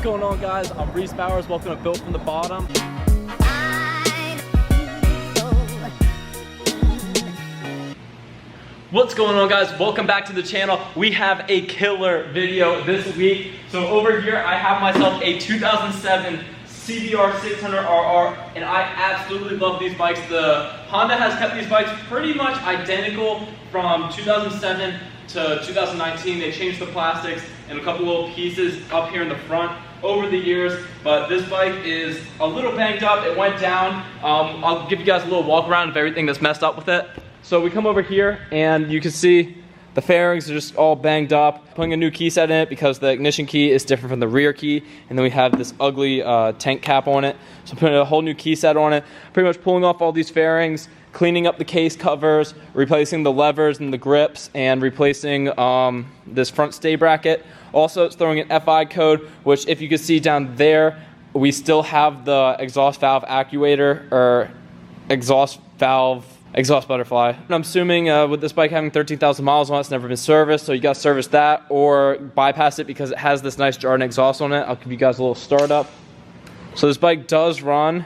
going on, guys? I'm Reese Bowers. Welcome to Built from the Bottom. What's going on, guys? Welcome back to the channel. We have a killer video this week. So over here I have myself a 2007 CBR600RR, and I absolutely love these bikes. The Honda has kept these bikes pretty much identical from 2007 to 2019. They changed the plastics and a couple little pieces up here in the front over the years, but this bike is a little banged up. It went down. I'll give you guys a little walk around of everything that's messed up with it. So we come over here and you can see the fairings are just all banged up. Putting a new key set in it because the ignition key is different from the rear key, and then we have this ugly tank cap on it. So putting a whole new key set on it, pretty much pulling off all these fairings, cleaning up the case covers, replacing the levers and the grips, and replacing this front stay bracket. Also, it's throwing an FI code, which if you can see down there, we still have the exhaust valve actuator, or exhaust butterfly. And I'm assuming with this bike having 13,000 miles on it, it's never been serviced, so you gotta service that or bypass it because it has this nice Jordan exhaust on it. I'll give you guys a little startup. So this bike does run.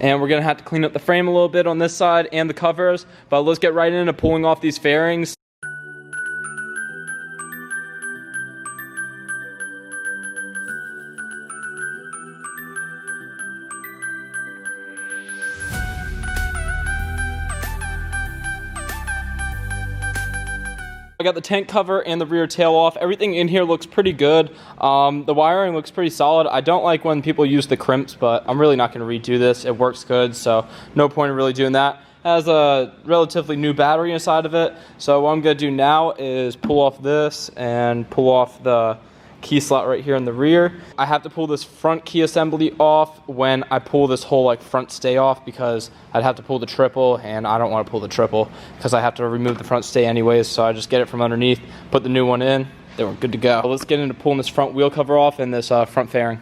And we're gonna have to clean up the frame a little bit on this side and the covers, but let's get right into pulling off these fairings. I got the tank cover and the rear tail off. Everything in here looks pretty good. The wiring looks pretty solid. I don't like when people use the crimps, but I'm really not going to redo this. It works good, so no point in really doing that. It has a relatively new battery inside of it, so what I'm going to do now is pull off this and pull off the key slot right here in the rear. I have to pull this front key assembly off when I pull this whole front stay off, because I'd have to pull the triple, and I don't want to pull the triple because I have to remove the front stay anyways, so I just get it from underneath, put the new one in, then we're good to go. Let's get into pulling this front wheel cover off and this front fairing.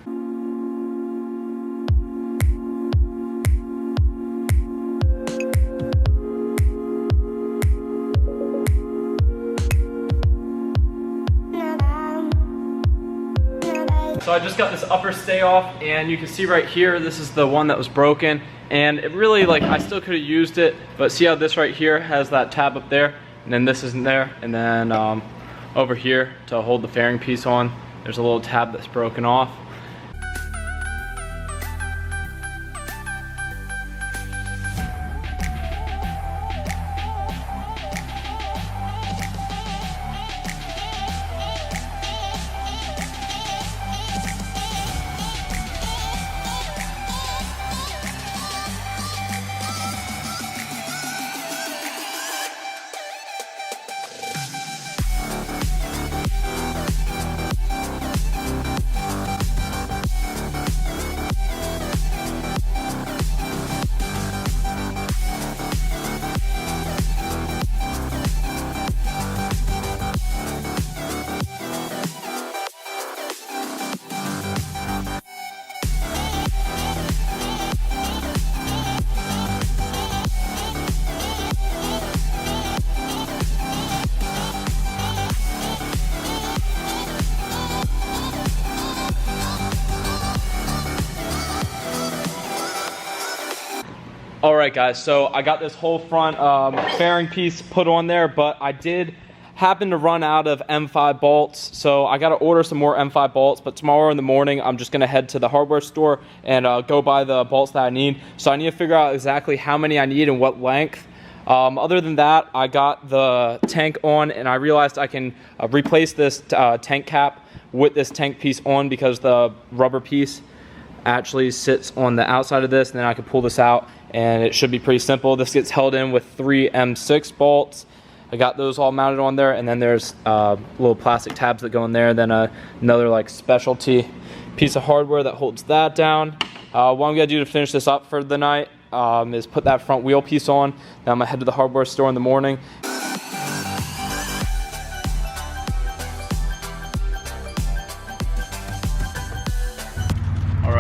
So I just got this upper stay off, and you can see right here, this is the one that was broken, and it really, I still could have used it, but see how this right here has that tab up there, and then this isn't there, and then over here to hold the fairing piece on, there's a little tab that's broken off. Alright guys, so I got this whole front fairing piece put on there, but I did happen to run out of M5 bolts, so I got to order some more M5 bolts, but tomorrow in the morning I'm just going to head to the hardware store and go buy the bolts that I need. So I need to figure out exactly how many I need and what length. Other than that, I got the tank on, and I realized I can replace this tank cap with this tank piece on, because the rubber piece actually sits on the outside of this, and then I can pull this out and it should be pretty simple. This gets held in with 3 M6 bolts. I got those all mounted on there, and then there's little plastic tabs that go in there, then another specialty piece of hardware that holds that down. What I'm gonna do to finish this up for the night is put that front wheel piece on. Then I'm gonna head to the hardware store in the morning.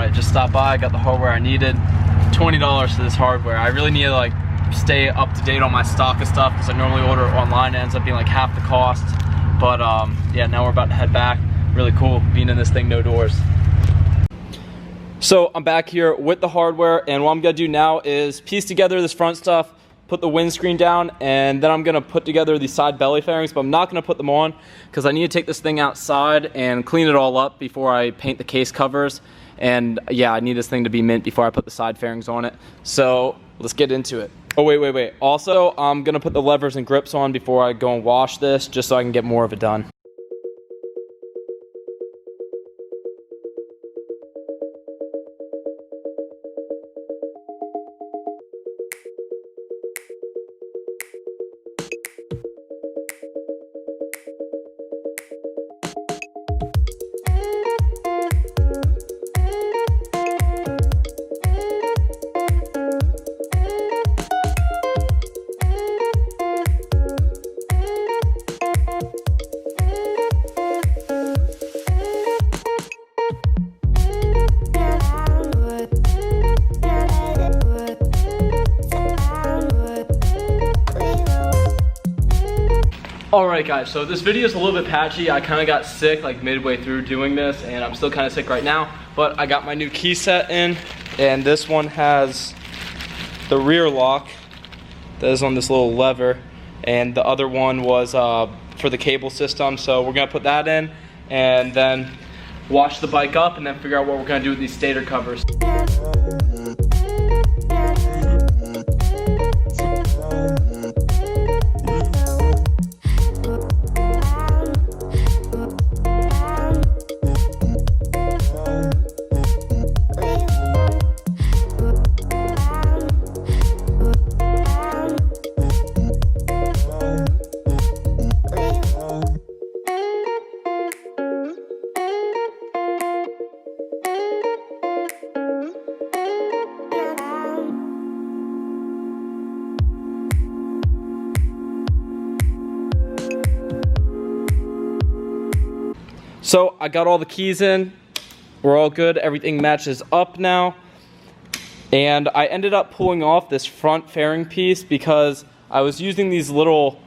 Alright, just stopped by, got the hardware I needed. $20 for this hardware. I really need to like stay up to date on my stock of stuff because I normally order it online. It ends up being like half the cost. But yeah, now we're about to head back. Really cool being in this thing, no doors. So I'm back here with the hardware, and what I'm gonna do now is piece together this front stuff, put the windscreen down, and then I'm gonna put together the side belly fairings, but I'm not gonna put them on because I need to take this thing outside and clean it all up before I paint the case covers. And yeah, I need this thing to be mint before I put the side fairings on it. So let's get into it. Oh, wait. Also, I'm gonna put the levers and grips on before I go and wash this, just so I can get more of it done. Alright guys, so this video is a little bit patchy. I kind of got sick like midway through doing this, and I'm still kind of sick right now, but I got my new key set in, and this one has the rear lock that is on this little lever, and the other one was for the cable system. So we're gonna put that in and then wash the bike up and then figure out what we're gonna do with these stator covers. So I got all the keys in, we're all good, everything matches up now. And I ended up pulling off this front fairing piece because I was using these little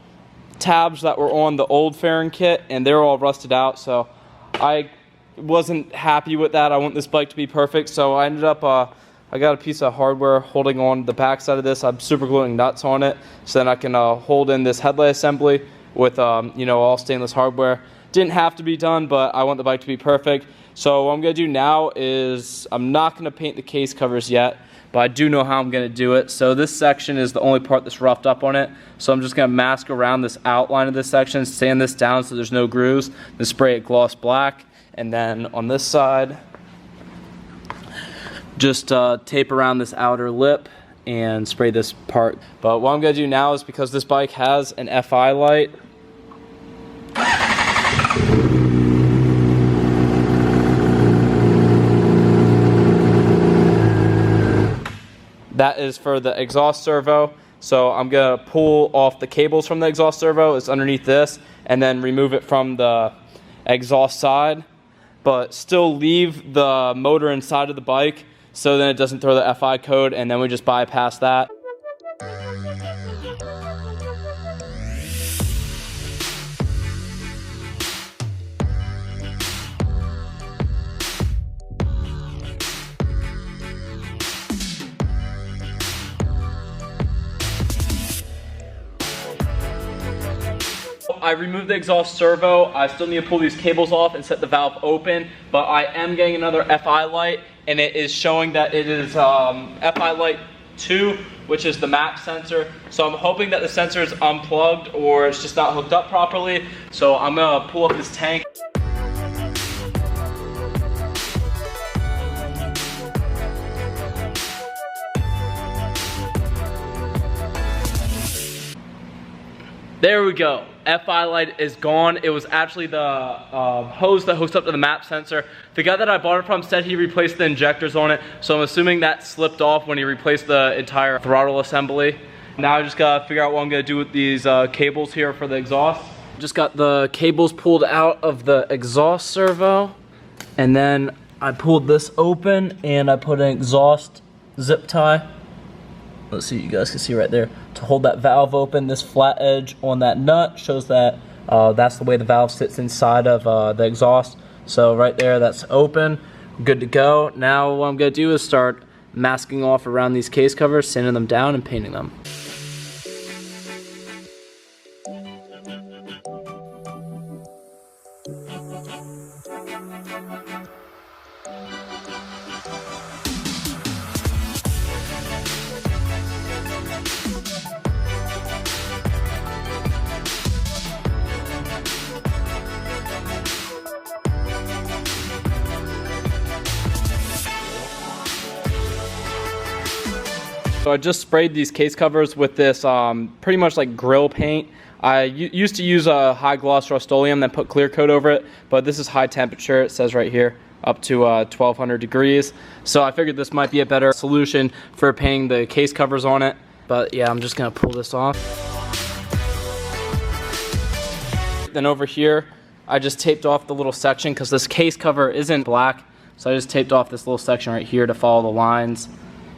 tabs that were on the old fairing kit and they're all rusted out, so I wasn't happy with that. I want this bike to be perfect, so I ended up, I got a piece of hardware holding on the back side of this. I'm super gluing nuts on it so then I can hold in this headlight assembly with you know, all stainless hardware. Didn't have to be done, but I want the bike to be perfect. So what I'm gonna do now is, I'm not gonna paint the case covers yet, but I do know how I'm gonna do it. So this section is the only part that's roughed up on it. So I'm just gonna mask around this outline of this section, sand this down so there's no grooves, then spray it gloss black. And then on this side, just tape around this outer lip and spray this part. But what I'm gonna do now is, because this bike has an FI light, that is for the exhaust servo. So I'm gonna pull off the cables from the exhaust servo. It's underneath this, and then remove it from the exhaust side, but still leave the motor inside of the bike so then it doesn't throw the FI code, and then we just bypass that. I removed the exhaust servo. I still need to pull these cables off and set the valve open, but I am getting another FI light, and it is showing that it is FI light 2, which is the map sensor. So I'm hoping that the sensor is unplugged or it's just not hooked up properly. So I'm gonna pull up this tank. There we go. FI light is gone. It was actually the hose that hooks up to the map sensor. The guy that I bought it from said he replaced the injectors on it, so I'm assuming that slipped off when he replaced the entire throttle assembly. Now I just gotta figure out what I'm gonna do with these cables here for the exhaust. Just got the cables pulled out of the exhaust servo, and then I pulled this open and I put an exhaust zip tie. Let's see, you guys can see right there, to hold that valve open. This flat edge on that nut shows that that's the way the valve sits inside of the exhaust. So right there, that's open, good to go. Now what I'm gonna do is start masking off around these case covers, sanding them down and painting them. So I just sprayed these case covers with this pretty much like grill paint. I used to use a high gloss Rust-Oleum, then put clear coat over it, but this is high temperature. It says right here up to 1200 degrees. So I figured this might be a better solution for painting the case covers on it. But yeah, I'm just gonna pull this off. Then over here, I just taped off the little section because this case cover isn't black. So I just taped off this little section right here to follow the lines.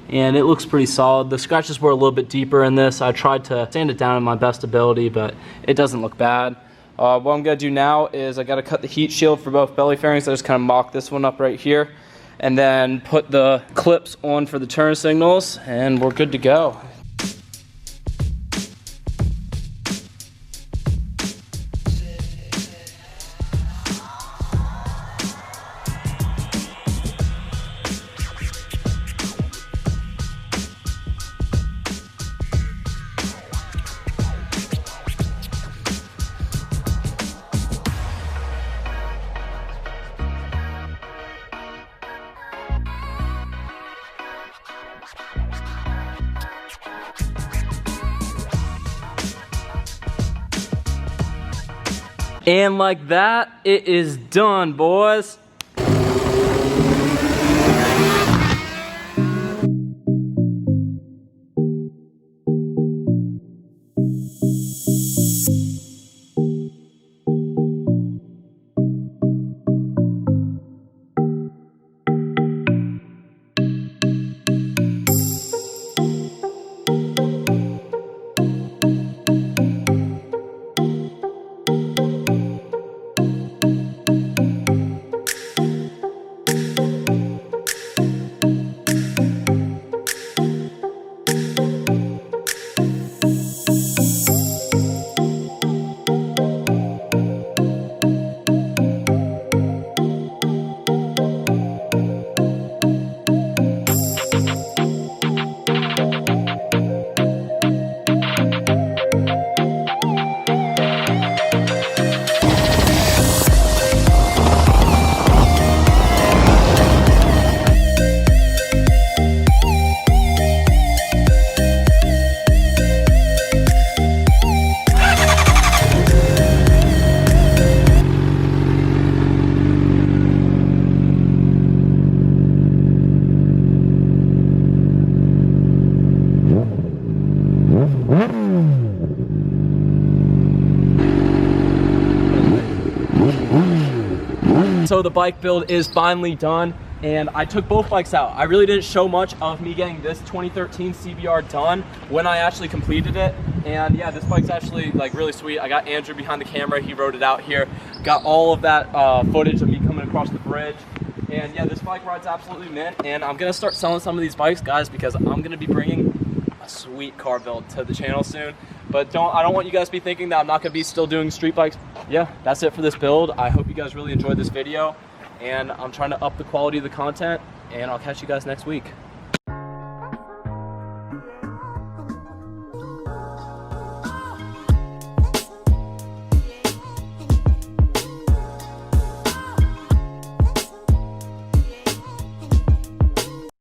And it looks pretty solid. The scratches were a little bit deeper in this. I tried to sand it down in my best ability, but it doesn't look bad. What I'm gonna do now is I gotta cut the heat shield for both belly fairings. I just kind of mock this one up right here and then put the clips on for the turn signals and we're good to go. And like that, it is done, boys. So the bike build is finally done and I took both bikes out. I really didn't show much of me getting this 2013 CBR done when I actually completed it. And yeah, this bike's actually like really sweet. I got Andrew behind the camera, he rode it out here. Got all of that footage of me coming across the bridge. And yeah, this bike ride's absolutely mint. And I'm gonna start selling some of these bikes, guys, because I'm gonna be bringing a sweet car build to the channel soon. But I don't want you guys to be thinking that I'm not gonna be still doing street bikes. Yeah, that's it for this build. I hope you guys really enjoyed this video. And I'm trying to up the quality of the content. And I'll catch you guys next week.